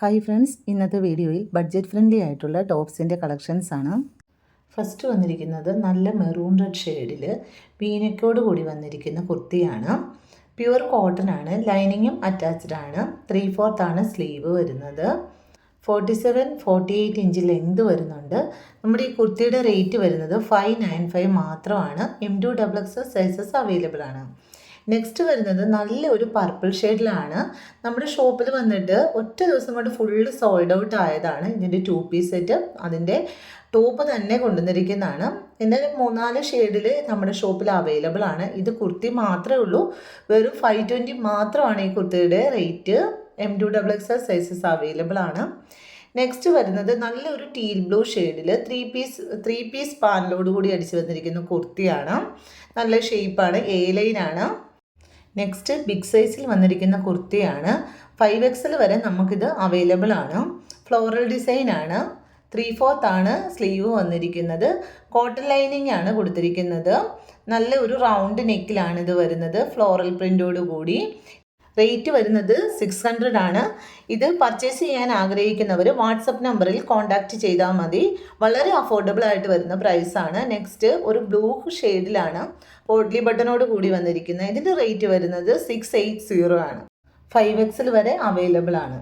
Hi friends, ഇന്നത്തെ വീഡിയോയിൽ budget friendly ആയിട്ടുള്ള ടോപ്സിൻ്റെ കളക്ഷൻസ് ആണ്. ഫസ്റ്റ് വന്നിരിക്കുന്നത് നല്ല മെറൂൺ റെഡ് ഷെയ്ഡിൽ പീനക്കോട് കൂടി വന്നിരിക്കുന്ന കുർത്തിയാണ്. പ്യുവർ കോട്ടൺ ആണ്, ലൈനിങ്ങും അറ്റാച്ച്ഡ് ആണ്. 3/4 ആണ് സ്ലീവ് വരുന്നത്. 47-48 ഇഞ്ച് ലെങ്ത് വരുന്നുണ്ട്. നമ്മുടെ ഈ കുർത്തിയുടെ റേറ്റ് വരുന്നത് 595 മാത്രമാണ്. M2XX സൈസസ് അവൈലബിൾ ആണ്. നെക്സ്റ്റ് വരുന്നത് നല്ല ഒരു പർപ്പിൾ ഷെയ്ഡിലാണ്. നമ്മുടെ ഷോപ്പിൽ വന്നിട്ട് ഒറ്റ ദിവസം കൊണ്ട് ഫുള്ള് സോൾഡ് ഔട്ട് ആയതാണ്. ഇതിൻ്റെ 2 പീസ് സെറ്റ് അതിൻ്റെ ടോപ്പ് തന്നെ കൊണ്ടുവന്നിരിക്കുന്നതാണ്. എന്തായാലും 3-4 ഷെയ്ഡിൽ നമ്മുടെ ഷോപ്പിൽ അവൈലബിൾ ആണ്. ഇത് കുർത്തി മാത്രമേ ഉള്ളൂ. വെറും 520 മാത്രമാണ് ഈ കുർത്തിയുടെ റേറ്റ്. M2XX സൈസസ് അവൈലബിൾ ആണ്. നെക്സ്റ്റ് വരുന്നത് നല്ലൊരു ടീൽ ബ്ലൂ ഷെയ്ഡിൽ ത്രീ പീസ് പാനലോട് കൂടി അടിച്ച് വന്നിരിക്കുന്ന കുർത്തിയാണ്. നല്ല ഷേപ്പാണ്, എ ലൈനാണ്. നെക്സ്റ്റ് ബിഗ് സൈസിൽ വന്നിരിക്കുന്ന കുർത്തിയാണ്. 5XL വരെ നമുക്കിത് അവൈലബിൾ ആണ്. ഫ്ലോറൽ ഡിസൈൻ ആണ്. 3/4 ആണ് സ്ലീവ് വന്നിരിക്കുന്നത്. കോട്ടൺ ലൈനിങ് ആണ് കൊടുത്തിരിക്കുന്നത്. നല്ല ഒരു റൗണ്ട് നെക്കിലാണ് ഇത് വരുന്നത്, ഫ്ലോറൽ പ്രിൻ്റോട് കൂടി. റേറ്റ് വരുന്നത് 600 ആണ്. ഇത് പർച്ചേസ് ചെയ്യാൻ ആഗ്രഹിക്കുന്നവർ വാട്സപ്പ് നമ്പറിൽ കോൺടാക്റ്റ് ചെയ്താൽ മതി. വളരെ അഫോർഡബിൾ ആയിട്ട് വരുന്ന പ്രൈസാണ്. നെക്സ്റ്റ് ഒരു ബ്ലൂ ഷെയ്ഡിലാണ് പോട്ട്ലി ബട്ടണോട് കൂടി വന്നിരിക്കുന്നത്. ഇതിൻ്റെ റേറ്റ് വരുന്നത് 680 ആണ്. 5XL വരെ അവൈലബിൾ ആണ്.